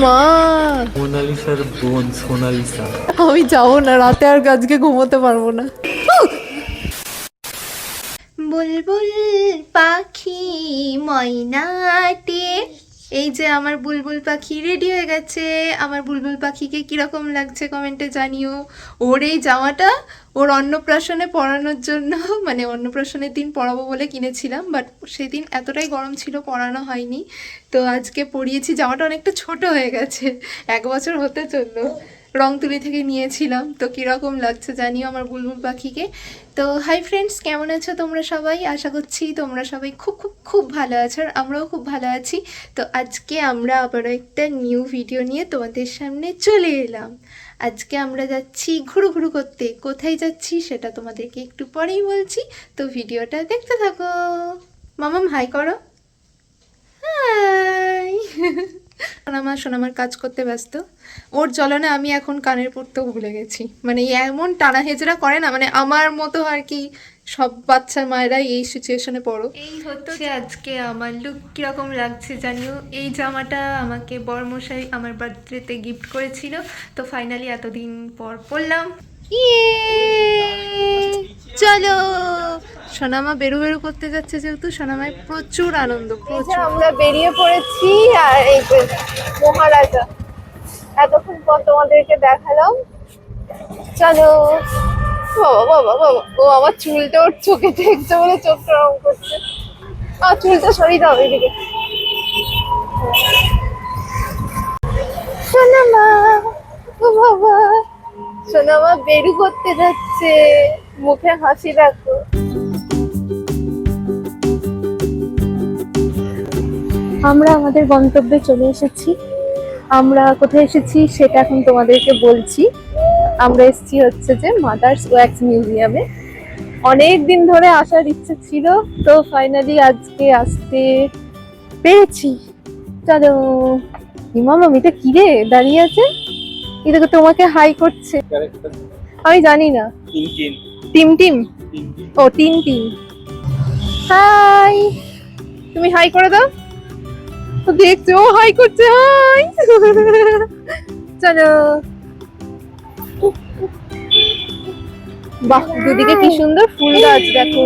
মা মোনালিসার বোন সোনালিসা। আমি যাবো না, রাতে আর আজকে ঘুমোতে পারবো না। বুলবুল পাখি ময়নাটে, এই যে আমার বুলবুল পাখি রেডি হয়ে গেছে। আমার বুলবুল পাখিকে কিরকম লাগছে কমেন্টে জানিও। ওর এই জামাটা ওর অন্নপ্রাশনে পরানোর জন্য, মানে অন্নপ্রাশনের দিন পরাবো বলে কিনেছিলাম, বাট সেদিন এতটাই গরম ছিল পরানো হয়নি, তো আজকে পরিয়েছি। জামাটা অনেকটা ছোট হয়ে গেছে, 1 বছর হতে চললো। রংতুলি থেকে নিয়েছিলাম, তো কীরকম লাগছে জানিও আমার বুলবুল পাখিকে। তো হাই ফ্রেন্ডস, কেমন আছো তোমরা সবাই? আশা করছি তোমরা সবাই খুব খুব খুব ভালো আছো, আর আমরাও খুব ভালো আছি। তো আজকে আমরা আবারও একটা নিউ ভিডিও নিয়ে তোমাদের সামনে চলে এলাম। আজকে আমরা যাচ্ছি ঘুরু ঘুরু করতে। কোথায় যাচ্ছি সেটা তোমাদেরকে একটু পরেই বলছি, তো ভিডিওটা দেখতে থাকো। মামাম হাই করো। হাই। সোনামার কাজ করতে ব্যস্ত। ওর জ্বলনে আমি এখন কানের পড়তেও ভুলে গেছি। মানে এমন টানা হেজরা করে না, মানে আমার মতো আর কি সব বাচ্চা মায়েরাই এই সিচুয়েশনে পড়ো। এই হচ্ছে আজকে আমার লুক, কিরকম লাগছে জানিও। এই জামাটা আমাকে বরমশাই আমার বার্থডেতে গিফট করেছিল, তো ফাইনালি এতদিন পর পরলাম। চলো, সোনামা বেরু বেরু করতে যাচ্ছে, যেহেতু সোনামায় প্রচুর আনন্দ, প্রচুর। আমরা বেরিয়ে পড়েছি, আর এই যে মহারাজা এতক্ষণ পর তোমাদেরকে দেখালাম। চলো। বাবা বাবা বাবা, ও আমার চুলটা ওর চোখে দেখছে বলে চোখটা রং করছে। আর চুলটা সরিয়ে দাও এদিকে। সোনামা, ও বাবা, সোনামা বেরু করতে যাচ্ছে, মুখে হাসি রাখো। আমরা আমাদের গন্তব্যে চলে এসেছি। আমরা কোথায় এসেছি সেটা এখন তোমাদেরকে বলছি। আমরা এসেছি হচ্ছে যে মাদার্স ওয়্যাক্স মিউজিয়ামে। অনেক দিন ধরে আসার ইচ্ছে ছিল, তো ফাইনালি আজকে আসতে পেরেছি। চলো। ইমাম এটা কি রে দাঁড়িয়ে আছে? এটা তো তোমাকে হাই করছে। আমি জানি না। টিম টিম, ও টিম টিম। হাই, তুমি হাই করে দাও। দেখছো ও হাই করছে, হাই। চলো। বাহ, দুদিকে কি সুন্দর ফুল গাছ দেখো।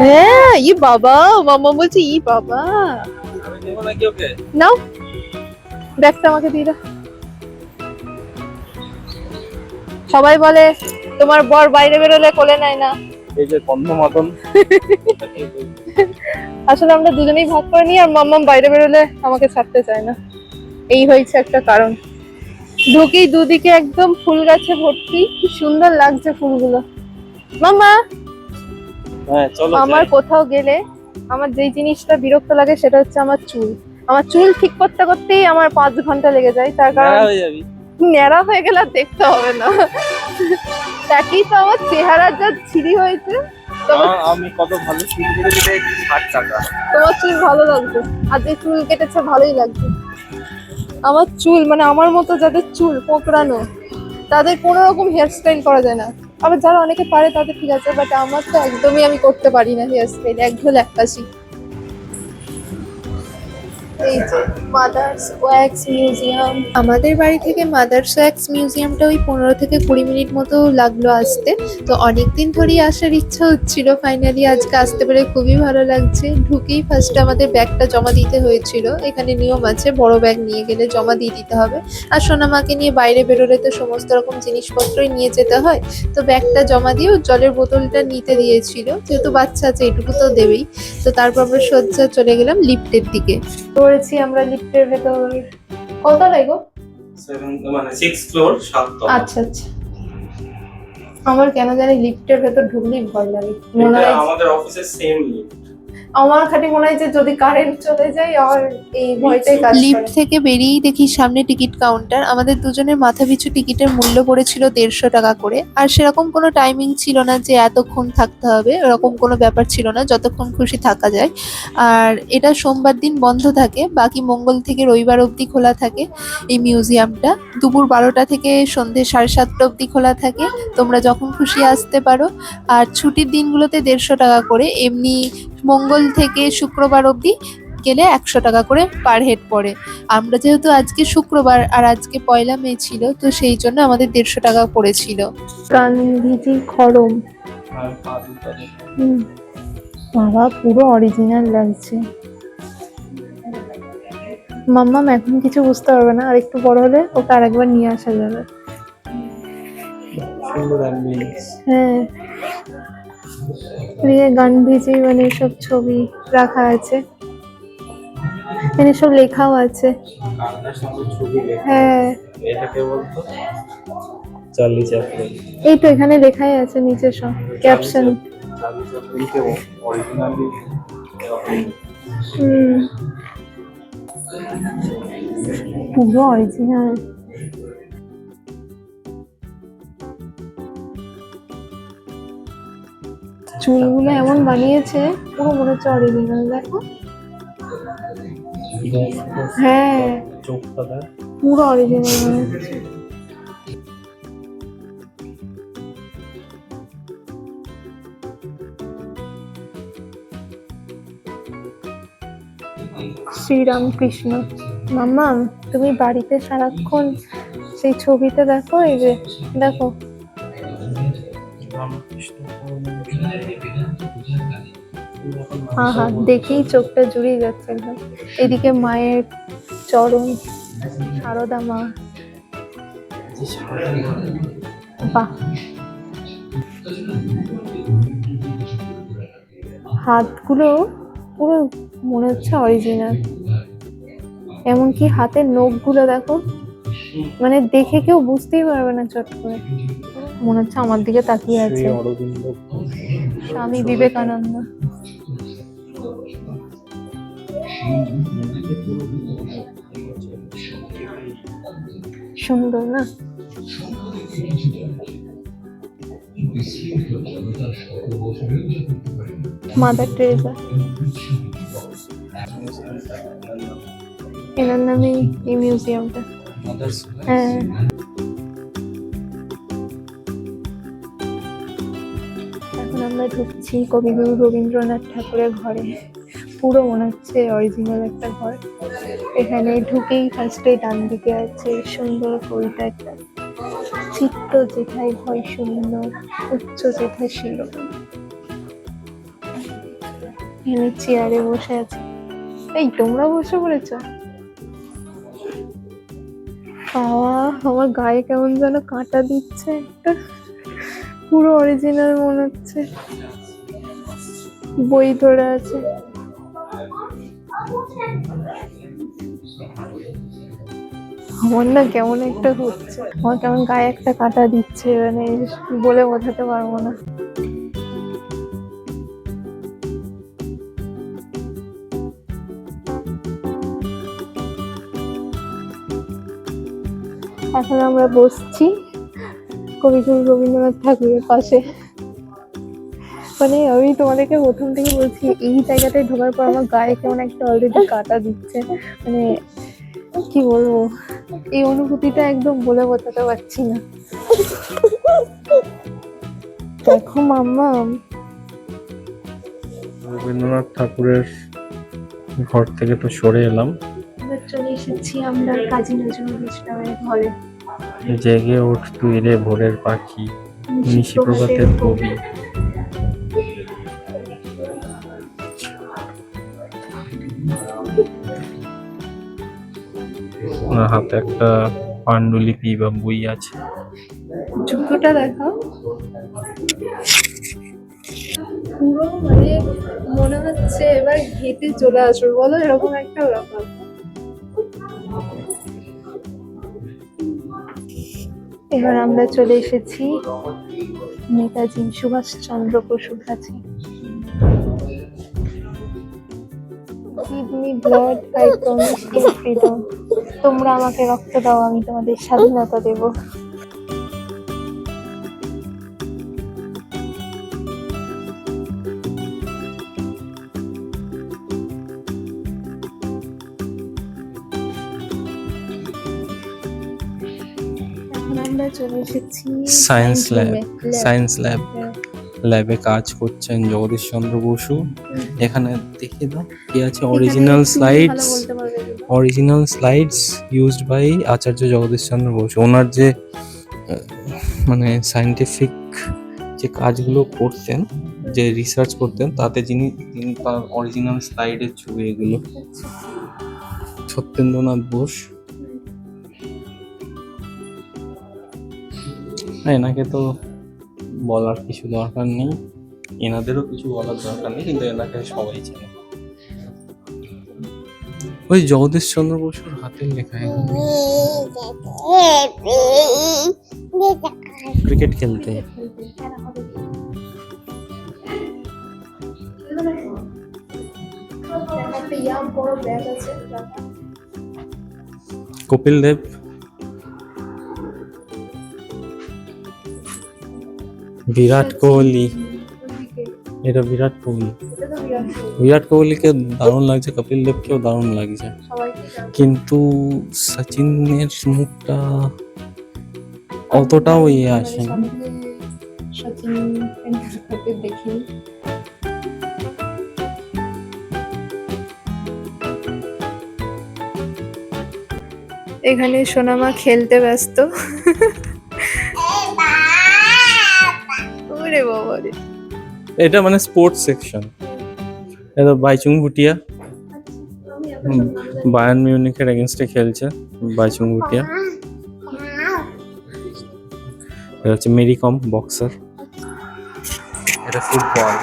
হ্যাঁ, ই বাবা, মামা বলছে ই বাবা। নাও ব্যাগটা আমাকে দিয়ে দাও। সবাই বলে তোমার বর বাইরে বেরোলে কোলে নেয় না। এই যে কন্ধ মতন। আসলে আমরা দুজনেই ভাগ করে নিই, আর মাম্মাম বাইরে বেরোলে আমাকে ছাড়তে চায় না। এই হয়েছে একটা কারণ। ঢুকেই দুদিকে একদম ফুল গাছে ভর্তি, কি সুন্দর লাগছে ফুলগুলো। মাম্মা, হ্যাঁ চলো। আমার কোথাও গেলে আমার যেই জিনিসটা বিরক্ত লাগে সেটা হচ্ছে আমার চুল। আমার চুল ঠিক করতে করতেই আমার 5 ঘন্টা লেগে যায়, তার কারণ ন্যাড়া হয়ে গেলে আর দেখতে হবে না। একই তো আমার চেহারার যা ছিঁড়ি হয়েছে। আমি কত ভালো চুল কেটেছি, 60 টাকা। তোমার চুল ভালো লাগছে, আর যে চুল কেটেছে ভালোই লাগছে। আমার চুল মানে আমার মতো যাদের চুল কোঁকড়ানো, তাদের কোনো রকম হেয়ারস্টাইল করা যায় না। আবার যারা অনেকে পারে তাদের ঠিক আছে, বাট আমার তো একদমই, আমি করতে পারি না হেয়ারস্টাইল, একঘেয়ে একটাশি। এই যে মাদার্স ওয়্যাক্স মিউজিয়াম। আমাদের বাড়ি থেকে মাদার্স ওয়্যাক্স মিউজিয়ামটা ওই 15 থেকে 20 মিনিট মতো লাগলো আসতে। তো অনেকদিন ধরেই আসার ইচ্ছা হচ্ছিল, ফাইনালি আজকে আসতে পেরে খুবই ভালো লাগছে। ঢুকেই ফার্স্টে আমাদের ব্যাগটা জমা দিতে হয়েছিল। এখানে নিয়ম আছে, বড় ব্যাগ নিয়ে গেলে জমা দিয়ে দিতে হবে। আর সোনামাকে নিয়ে বাইরে বেরোলে তো সমস্ত রকম জিনিসপত্রই নিয়ে যেতে হয়, তো ব্যাগটা জমা দিয়েও জলের বোতলটা নিতে দিয়েছিল, যেহেতু বাচ্চা আছে এটুকু তো দেবেই। তো তারপর আমরা সোজা চলে গেলাম লিফটের দিকে। পড়েছি আমরা লিফটের ভেতর। কত লাগো? 6 ফ্লোর 7 তলা। আচ্ছা আচ্ছা। আমার কেন জানি লিফটের ভেতর ঢুকলেই ভয় লাগে, মনে হয় আমাদের অফিসের সেম লিফট। আমার খালি মনে হয় যে যদি কারেন্ট চলে যায় আর এই ভয়টাই কাজ করে। লিফট থেকে বেরিয়েই দেখি সামনে টিকিট কাউন্টার। আমাদের দুজনের মাথা পিছু টিকিটের মূল্য পড়েছিল 150 টাকা করে। আর সেরকম কোনো টাইমিং ছিল না যে এতক্ষণ থাকতে হবে, এরকম কোনো ব্যাপার ছিল না, যতক্ষণ খুশি থাকা যায়। আর এটা সোমবার দিন বন্ধ থাকে, বাকি মঙ্গল থেকে রবিবার অবধি খোলা থাকে এই মিউজিয়ামটা। দুপুর 12টা থেকে সন্ধ্যে 7:30 অবধি খোলা থাকে, তোমরা যখন খুশি আসতে পারো। আর ছুটির দিনগুলোতে 150 টাকা করে, এমনি মঙ্গল থেকে শুক্রবার অবধি গেলে 100 টাকা করে পার হেড পড়ে। আমরা যেহেতু আজকে শুক্রবার আর আজকে 1 মে ছিল, তো সেই জন্য আমাদের 150 টাকা পড়েছিল। গান্ধীজি খরম, বাবা পুরো অরিজিনাল লাগছে। মাম্মাম এখন কিছু বুঝতে পারবে না, আর একটু বড় হলে ওকে আরেকবার নিয়ে আসা যাবে। হ্যাঁ, এদিকে গান্ধীজি মানে সব ছবি রাখা আছে, এখানে সব লেখাও আছে। হ্যাঁ, চার্লি চ্যাপলিন। এই তো এখানে লেখাই আছে নিচে সব ক্যাপশন। চার্লি চ্যাপলিনকে অরিজিনালি পুরো অরিজিনাল। চুলগুলো এমন বানিয়েছে পুরো মনে হচ্ছে অরিজিনাল, দেখো। হ্যাঁ, চোখটা দেখ। পুরো অরিজিনাল মনে হচ্ছে। শ্রীরামকৃষ্ণ। মাম্মা তুমি বাড়িতে সারাক্ষণ সেই ছবিতে দেখো, এই যে দেখো, আহা দেখেই চোখটা জুড়িয়ে যাচ্ছে একদম। এদিকে মায়ের চরণ, সারদা মা, বাহ। হাতগুলো পুরো মনে হচ্ছে অরিজিনাল, এমনকি হাতের নখগুলো দেখো, মানে দেখে কেউ বুঝতেই পারবে না চট করে, মনে হচ্ছে আমার দিকে তাকিয়ে আছে। স্বামী বিবেকানন্দ। সুন্দর না? মাদার টেরেসা, এনার নামে এই মিউজিয়ামটা। হ্যাঁ, এখন আমরা ঢুকছি কবিগুরু রবীন্দ্রনাথ ঠাকুরের ঘরে। পুরো মনে হচ্ছে অরিজিনাল একটা ঘর। এখানে ঢুকেই ফার্স্টে ডান দিকে আছে সুন্দর কবিতা একটা, চিত্ত যেথায় ভয় শূন্য, উচ্চ যেথা শিল। এখানে চেয়ারে বসে আছে। এই তোমরা বসে পড়েছ? বাবা আমার গায়ে কেমন যেন কাঁটা দিচ্ছে একটা, পুরো অরিজিনাল মনে হচ্ছে। বই ধরে আছে। আমার না কেমন একটা হচ্ছে, আমার কেমন গায়ে একটা কাঁটা দিচ্ছে, মানে বলে বোঝাতে পারবো না। এখন আমরা বসছি কবিগুরু রবীন্দ্রনাথ ঠাকুরের পাশে। মানে আমি তোমাদেরকে প্রথম থেকে বলছি, এই জায়গাটায় ঢোকার পর আমার গায়ে কেমন একটা অলরেডি কাঁটা দিচ্ছে, মানে কি বলবো, এই অনুভূতিটা একদম বলে বোঝাতে পারছি না। দেখো মাম্মা, রবীন্দ্রনাথ ঠাকুরের ঘর থেকে তো সরে এলাম, চলে এসেছি আমরা কাজী নজরুল ইসলামের ঘরে। জেগে ওঠ তুই রে ভোরের পাখি, নিশি প্রভাতের কবি। হাতে একটা পাণ্ডুলিপি বা বই আছে। জুতোটা দেখো, পুরো মানে মনে হচ্ছে এবার হেঁটে চলে আসবে, বলো এরকম একটা ব্যাপার। এবার আমরা চলে এসেছি নেতাজি সুভাষচন্দ্র বসুর কাছে। Give me blood, I promise you freedom. তোমরা আমাকে রক্ত দাও, আমি তোমাদের স্বাধীনতা দেব। এখন আমরা চলে এসেছি সায়েন্স ল্যাবে কাজ করছেন জগদীশ চন্দ্র বসু এখানে দেখিয়ে দাও কি আছে, অরিজিনাল স্লাইডস ইউজড বাই আচার্য জগদীশ চন্দ্র বসু। ওনার যে মানে সায়েন্টিফিক যে কাজগুলো করতেন, যে রিসার্চ করতেন, তাতে তিনি তার অরিজিনাল স্লাইডের ছবি এগুলো। সত্যেন্দ্রনাথ বোস, এনাকে তো বলার কিছু দরকার নেই, এনাদেরও কিছু বলার দরকার নেই, কিন্তু এনাকে সবাই চেনে। ওই জগদীশ চন্দ্র বসুর হাতের লেখা ক্রিকেট খেলতে। কপিল দেব, বিরাট কোহলি, এটা বিরাট কোহলি। বিরাট কোহলিকে দারুণ লাগছে, কপিল দেবকেও দারুণ লাগছে, কিন্তু সচিনের মুখটা অতটাও আসে না। এখানে সোনামা খেলতে ব্যস্ত। ওরে বাবা রে, এটা মানে স্পোর্টস সেকশন। এটা বাইচুং ভুটিয়া বায়ার্ন মিউনিখের এগেইনস্টে খেলছে, বাইচুং ভুটিয়া। এটা হচ্ছে মেরি কম, বক্সার। এটা ফুটবল।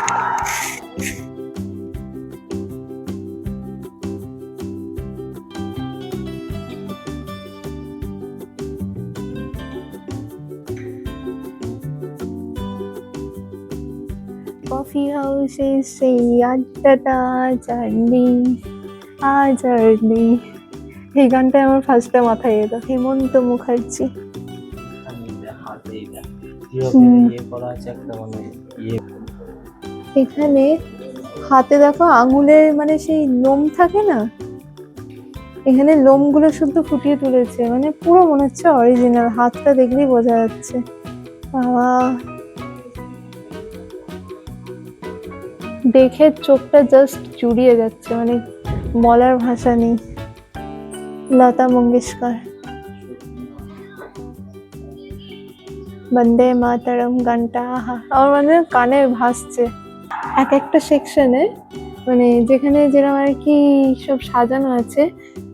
কফি হাউসে সেই আড্ডাটা জার্নি। এই গানটা আমার ফার্স্টে মাথায় এলো, হেমন্ত মুখার্জি। এখানে হাতে দেখো আঙুলের মানে সেই লোম থাকে না, এখানে লোমগুলো শুদ্ধ ফুটিয়ে তুলেছে, মানে পুরো মনে হচ্ছে অরিজিনাল, হাতটা দেখলেই বোঝা যাচ্ছে। দেখে চোখটা জাস্ট জুড়িয়ে যাচ্ছে, মানে বলার ভাষা নেই। লতা মঙ্গেশকর, বন্দে মাতরম গানটা আহা, আমার মানে কানে ভাসছে। এক একটা সেকশনে মানে যেখানে যেরকম আর কি সব সাজানো আছে,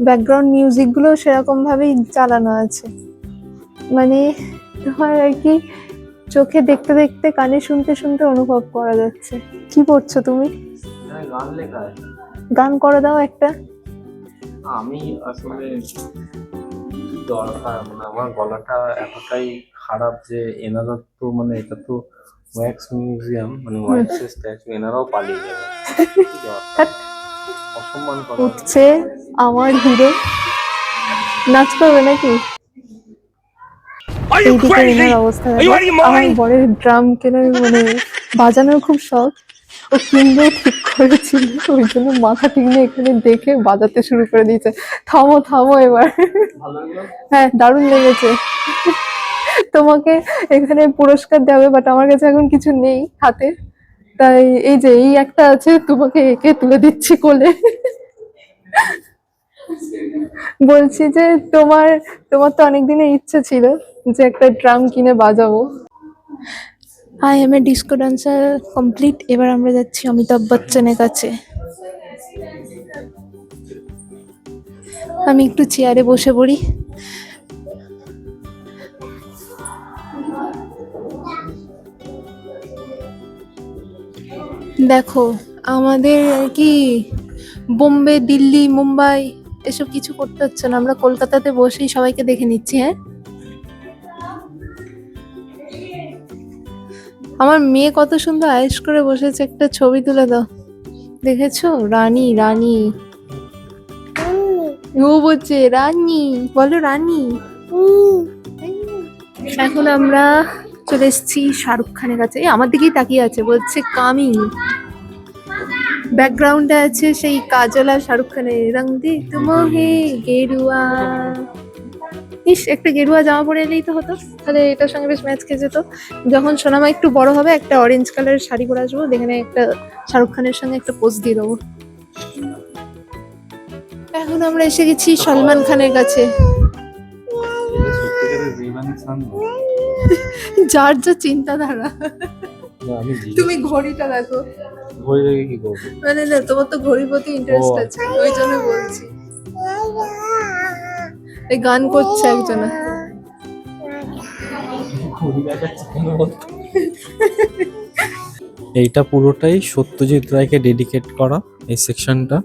ব্যাকগ্রাউন্ড মিউজিক গুলো সেরকম ভাবেই চালানো আছে, মানে তোমার আর কি চোখে দেখতে দেখতে কানে শুনতে শুনতে অনুভব করা যাচ্ছে। কি পড়ছো তুমি? গান লেখা আছে, গান করে দাও একটা। আমি আসলে দরকার মানে আমার গলাটা এতটাই খারাপ যে এনারা তো মানে এটা তো ওয়্যাক্স মিউজিয়াম, মানে ওয়্যাক্স স্ট্যাচু, এনারাও পালিয়ে যাবে। অসম্মান করা উঠছে আমার হিরো, নাচ করবে নাকি? এইদিকে এনার অবস্থা আমার বরের ড্রাম কেনার মানে বাজানোর খুব শখ, ও কিনবে ঠিক করেছিল, ওই জন্য মাথা ঠিক নেই, এখানে দেখে বাজাতে শুরু করে দিয়েছে। থামো থামো এবার। হ্যাঁ দারুণ লেগেছে। তোমাকে এখানে পুরস্কার দেবে, বাট আমার কাছে এখন কিছু নেই হাতে, তাই এই যে এই একটা আছে, তোমাকে একে তুলে দিচ্ছি কোলে। বলছি যে তোমার তোমার তো অনেকদিনের ইচ্ছা ছিল যে একটা ড্রাম কিনে বাজাবো। I am a disco dancer complete. এবার আমরা যাচ্ছি অমিতাভ বচ্চনের কাছে। আমি একটু চেয়ারে বসে পড়ি। দেখো আমাদের আর কি বোম্বে, দিল্লি, মুম্বাই এসব কিছু করতে হচ্ছে না, আমরা কলকাতাতে বসেই সবাইকে দেখে নিচ্ছি। হ্যাঁ, আমার মেয়ে কত সুন্দর আয়েশ করে বসেছে, একটা ছবি তুলে দাও। দেখেছো? রানী রানী, ও বলছে রানী, বলো রানী। এখন আমরা চলে এসেছি শাহরুখ খানের কাছে। আমার দিকেই তাকিয়ে আছে, বলছে কামিং। ব্যাকগ্রাউন্ডে আছে সেই কাজল আর শাহরুখ খানের রং দে তুমহে গেরুয়া। ইস, একটা গেরুয়া জামা পরে এলেই তো হতো, তাহলে এটার সঙ্গে বেশ ম্যাচ খেয়ে যেত। যখন সোনামা একটু বড় হবে একটা অরেঞ্জ কালারের শাড়ি পরে আসবো, যেখানে একটা শাহরুখ খানের সঙ্গে একটা পোজ দিয়ে দেবো। এখন আমরা এসে গেছি সলমান খানের কাছে। যার যা চিন্তাধারা। তুমি ঘড়িটা দেখো, ঘড়ি দেখে কি করবো? মানে না, তোমার তো ঘড়ির প্রতি ইন্টারেস্ট আছে, ওই জন্য বলছি। এই গান করছে একজনা। এইটা পুরোটাই সত্যজিৎ রায়কে ডেডিকেট করা, এই সেকশনটা।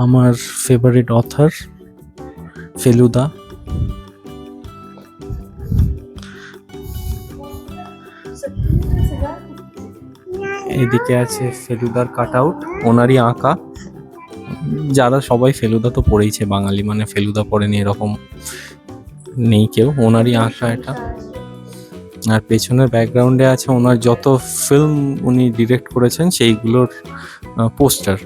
আমার ফেভারিট অথর ফেলুদা। এদিকে আছে ফেলুদার কাট আউট, ওনারই আঁকা। যারা সবাই ফেলুদা তো পড়েইছে, বাঙালি মানে ফেলুদা পড়েনি এরকম নেই কেউ, ওনারই আঁকা এটা। আর পেছনের ব্যাকগ্রাউন্ডে আছে ওনার যত ফিল্ম উনি ডিরেক্ট করেছেন সেইগুলোর পোস্টার।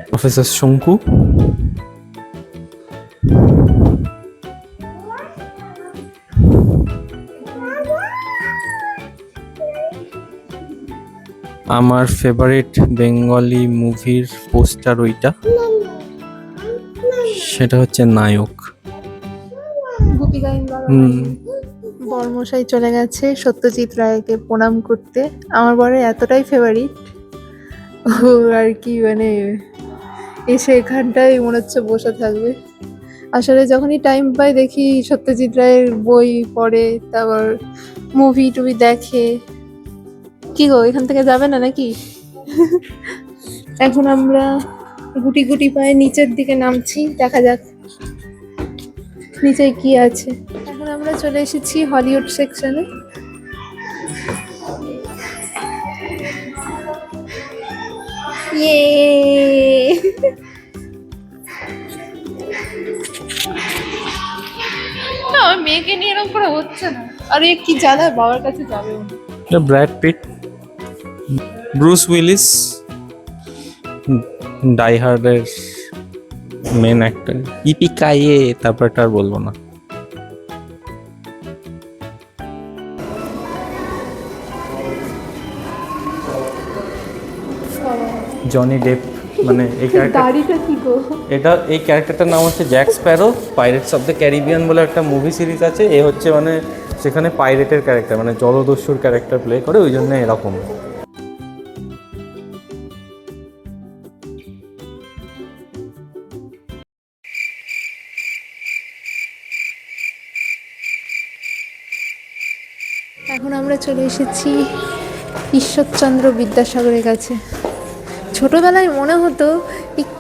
প্রফেসর শঙ্কু। আমার ফেভারিট বেঙ্গলি মুভির পোস্টার ওইটা, সেটা হচ্ছে নায়ক। বর্মশাই চলে গেছে সত্যজিৎ রায়কে প্রণাম করতে। আমার বরের এতটাই ফেভারিট ও আর কি, মানে এসে এখানটাই মনে হচ্ছে বসে থাকবে। আসলে যখনই টাইম পাই দেখি সত্যজিৎ রায়ের বই পড়ে, তারপর মুভি টুভি দেখে। কি গো, এখান থেকে যাবে না নাকি? এখন আমরা গুটি গুটি পায়ে নিচের দিকে নামছি, দেখা যাক নিচে কি আছে। এখন আমরা চলে এসেছি হলিউড সেকশনে। আমার মেয়েকে নিয়ে এরকম করে হচ্ছে না। আরে কি জ্বালা, বাবার কাছে যাবে। Brad Pitt, Bruce Willis, die হার্ডের main actor. ইপিকাইয়ে, তারপরটা আর বলবো না। জনি ডেপ, মানে এই এই ক্যারেক্টারটার নাম হচ্ছে Jack Sparrow. Pirates of the Caribbean বলে একটা মুভি সিরিজ আছে। এ হচ্ছে মানে সেখানে পাইরেটের ক্যারেক্টার, মানে জলদস্যুর ক্যারেক্টার প্লে করে, ওই জন্য এরকম। এখন আমরা চলে এসেছি ঈশ্বরচন্দ্র বিদ্যাসাগরের কাছে। ছোটবেলায় মনে হতো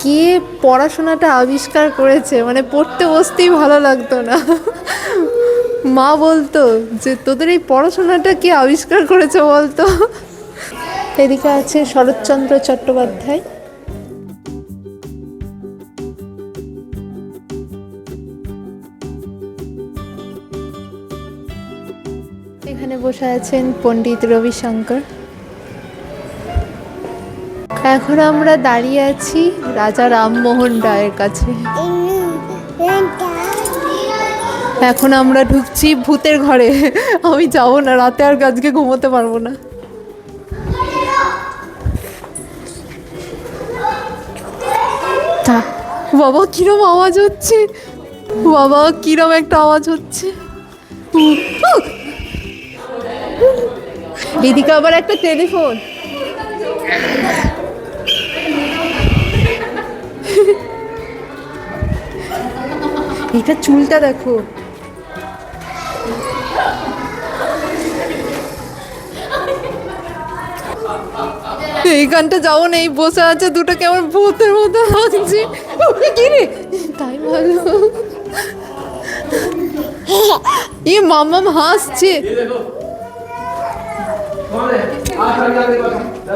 কে পড়াশোনাটা আবিষ্কার করেছে, মানে পড়তে বসতেই ভালো লাগতো না। মা বলতো যে তোদের এই পড়াশোনাটা কে আবিষ্কার করেছে বলতো। এদিকে আছে শরৎচন্দ্র চট্টোপাধ্যায়। এখানে বসে আছেন পণ্ডিত রবিশঙ্কর। এখন আমরা দাঁড়িয়ে আছি রাজা রামমোহন রায়ের কাছে। এখন আমরা ঢুকছি ভূতের ঘরে। আমি যাবো না, রাতে আর আজকে ঘুমোতে পারবো না। বাবা কিরম আওয়াজ হচ্ছে, বাবা কিরম একটা আওয়াজ হচ্ছে। এদিকে আবার একটা টেলিফোন। এটা চুলটা দেখো। এইখানটা যাবো না, এই বসে আছে দুটো কেমন ভূতের মতো লাগছে। কি রে, তাই ভালো। এই মাম্মাম হাসছে।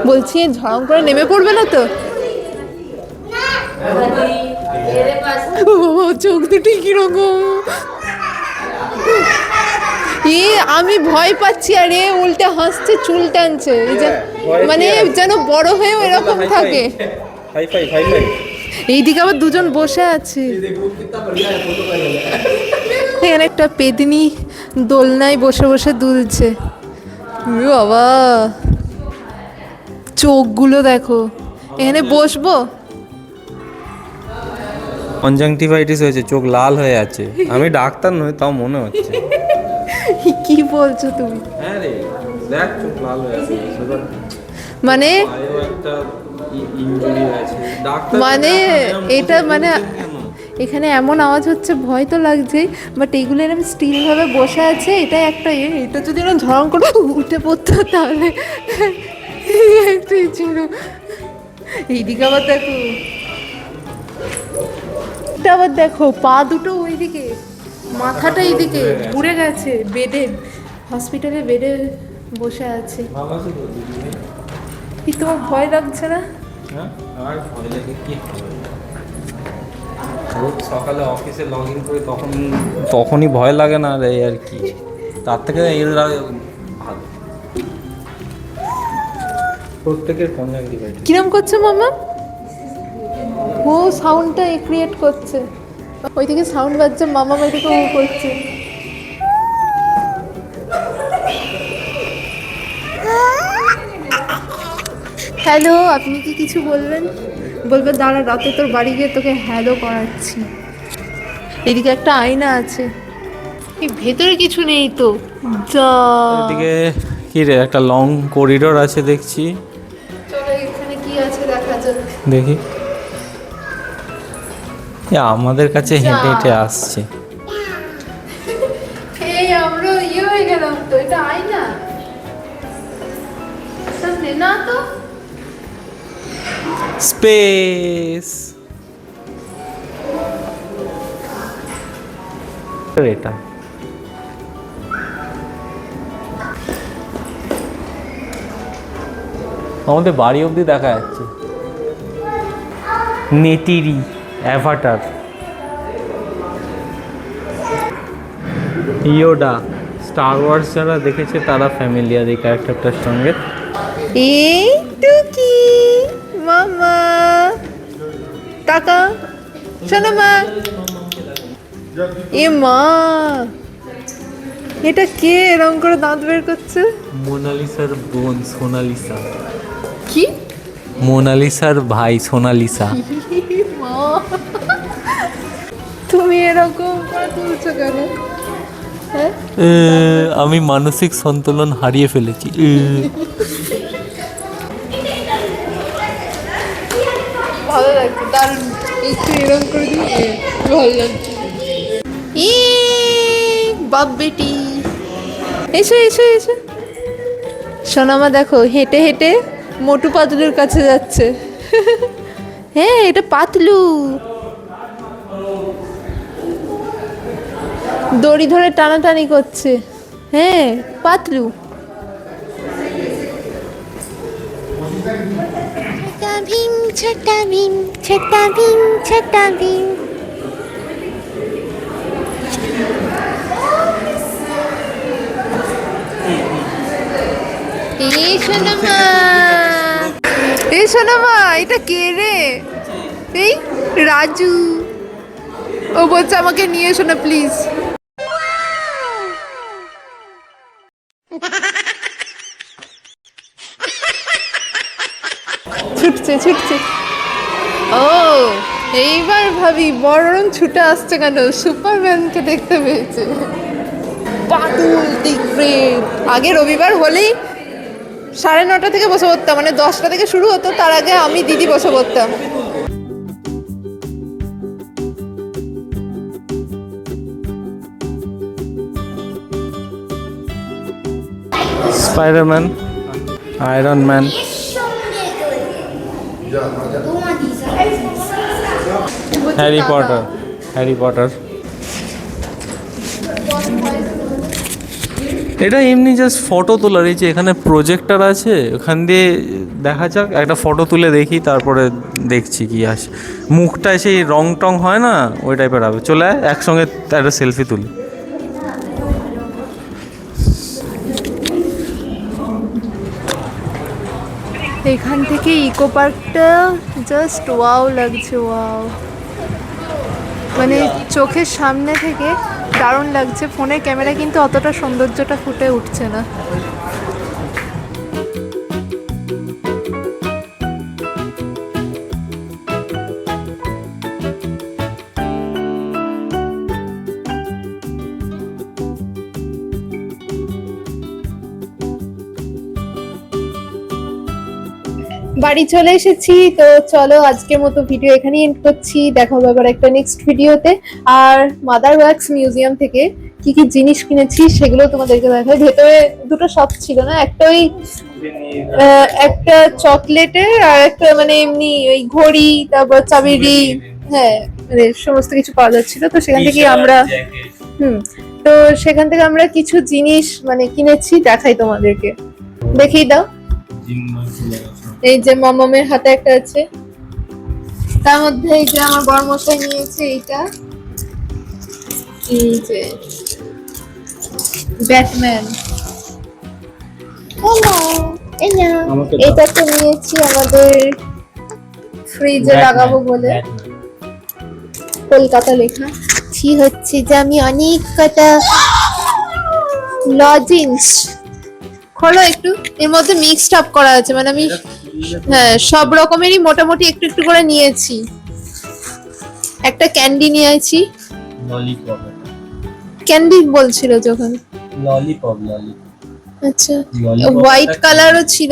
বলছি ঝড়ম করে নেমে পড়বে না তো? চোখ দুটি কিরকম, আমি ভয় পাচ্ছি। আর এ উল্টে হাসছে, চুল টানছে, মানে যেন বড় হয়েও এরকম থাকে। এইদিকে আবার দুজন বসে আছে। এখানে একটা পেদিনি দোলনায় বসে বসে দুলছে। এ বাবা, চোখগুলো দেখো। এখানে বসবো? কনজাংটিভাইটিস হয়েছে, চোখ লাল হয়ে আছে। আমি ডাক্তার নই, তাও মনে হচ্ছে। কি বলছো তুমি? হ্যাঁ রে, দেখ চোখ লাল হয়ে আছে। মানে পায়েও একটা ইনজুরি আছে। ডাক্তার মানে এটা মানে এখানে এমন আওয়াজ হচ্ছে, ভয় তো লাগছেই, বাট এইগুলো এরকম স্টিল ভাবে বসে আছে, এটা একটা এটা যদি এরকম ঝড়ং করে উঠে পড়তো তাহলে একটু ছিল। এইদিকে আবার দেখো, এটা আবার দেখো, পা দুটো ওইদিকে, মাথাটা এইদিকে ঘুরে গেছে। বেডে, হসপিটালে বেডে বসে আছে। কি তোমার ভয় লাগছে না? হ্যাঁ, আর ভয় লাগে কি হবে? রোজ সকালে অফিসে লগ ইন করি, তখনই ভয় লাগে না রে, আর কি। তার থেকে এরা ভালো। প্রত্যেকের কনজাংটিভাইটিস। কিরম করছে মামা? ও সাউন্ডটা ক্রিয়েট করছে, ওইদিকে সাউন্ড বাজছে, মামা ওইদিকে ও করছে। হ্যালো, আপনি কি কিছু বলবেন? বলবেন দাঁড়া, রাতে তোর বাড়ি গিয়ে তোকে হ্যালো করাচ্ছি। এদিকে একটা আয়না আছে, এই ভেতরে কিছু নেই তো। যা, এদিকে কি রে, একটা লং করিডোর আছে দেখছি। চলো এখানে কি আছে দেখা যাক। দেখি, আমাদের কাছে হেঁটে হেঁটে আসছে। এই আমরা হয়ে গেলাম তো, এটা আয়না সামনে না তো। স্পেস এটা আমাদের বাড়ি অবধি দেখা যাচ্ছে। নেটিরি অ্যাভাটার, ইয়োডা। স্টার ওয়ার্স যারা দেখেছে তারা ফ্যামিলিয়ার এই ক্যারেক্টারটার সঙ্গে। এই টুকি মামা, টাকা শোনো মা। এ মা, এটা কে এরকম করে দাঁত বের করছে? মোনালিসার বোন সোনালিসা। কি? মোনালিসার ভাই সোনালিসা। মা, তুমি এরকম করে তুলছো কেন? হ্যাঁ, আমি মানসিক সন্তুলন হারিয়ে ফেলেছি। ভালো লাগছে, দারুণ। একটু এরকম করে দিই, ভালো লাগছে। বাপ বেটি, এসো এসো এসো। সোনামা দেখো, হেঁটে হেঁটে মোটু পাতলুর কাছে যাচ্ছে। হ্যাঁ, এটা পাতলু। দড়ি ধরে টানাটানি করছে। হ্যাঁ, পাতলু। ছোটা ভীম, ছোটা ভীম, ছোটা ভীম, ছোটা ভীম। এই সোনামা, এই সোনামা, এটা কে রে? এই রাজু। ও বলছে আমাকে নিয়ে এসো না প্লিজ। ছুটছে ছুটছে। ও, এইবার ভাবি বড়রন ছুটে আসছে কেন? সুপারম্যানকে দেখতে পেয়েছে। পাতুল দেখবে। আগে রবিবার হলেই 9:30 থেকে বসে পড়তাম, মানে 10টা থেকে শুরু হতো, তার আগে আমি দিদি বসে পড়তাম। Spiderman, iron man. Harry Potter, Harry Potter. এটা এমনি জাস্ট ফটো তোলার। এই যে এখানে প্রজেক্টর আছে, ওখান দিয়ে দেখা যাক, একটা ফটো তুলে দেখি, তারপরে দেখছি কি আসে। মুখটা সেই রং টং হয় না, ওই টাইপের হবে। চলে আয়, একসঙ্গে একটা সেলফি তুলি। এখান থেকে ইকো পার্কটা জাস্ট ওয়াও লাগছে, ওয়াও, মানে চোখের সামনে থেকে দারুণ লাগছে। ফোনের ক্যামেরা কিন্তু অতটা সৌন্দর্যটা ফুটে উঠছে না। বাড়ি চলে এসেছি, তো চলো আজকের মতো ভিডিও এখানেই এন্ড করছি। দেখা হবে আবার একটা নেক্সট ভিডিওতে। আর মাদার ওয়াক্স মিউজিয়াম থেকে কি কি জিনিস কিনেছি সেগুলো তোমাদেরকে দেখাই। ভেতরে দুটো শপ ছিল না, একটা ওই একটা চকলেটের আর একটা মানে এমনি ওই ঘড়ি, তারপর চাবির ring, হ্যাঁ মানে সমস্ত কিছু পাওয়া যাচ্ছিল। তো সেখান থেকে আমরা তো সেখান থেকে আমরা কিছু জিনিস মানে কিনেছি, দেখাই তোমাদেরকে, দেখিয়ে দাও। এই যে মামামের হাতে একটা আছে, তার মধ্যে এই যে আমার বড়মশাই নিয়েছে এইটা, এই যে ব্যাটম্যান। এটা তো নিয়েছি আমাদের ফ্রিজে লাগাবো বলে, কলকাতা লেখা। কি হচ্ছে যে আমি অনেক কটা লজেন্স, খোলো একটু, এর মধ্যে মিক্সড আপ করা আছে, মানে আমি হ্যাঁ সব রকমেরই মোটামুটি একটু একটু করে নিয়েছি। একটা ক্যান্ডি নিয়েছি, ললিপপ, ক্যান্ডি বলছিল যখন, ললিপপ, আচ্ছা হোয়াইট কালারও ছিল।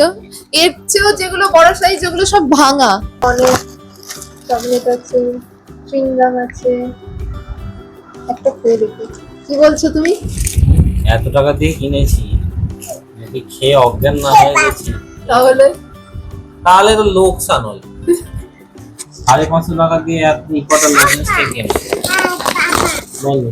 এর চেয়েও যেগুলো বড় সাইজ ওগুলো সব ভাঙা। অনেক চকলেট আছে, চুইংগাম আছে, একটা খেয়ে দেখি। কি বলছো তুমি? এত টাকা দিয়ে কিনেছি, যদি খেয়ে অজ্ঞান না হয়ে গেছি তাহলে তো লোকসান হলো। 550 টাকা দিয়ে এত কটা লজেন্স কিনে বলো।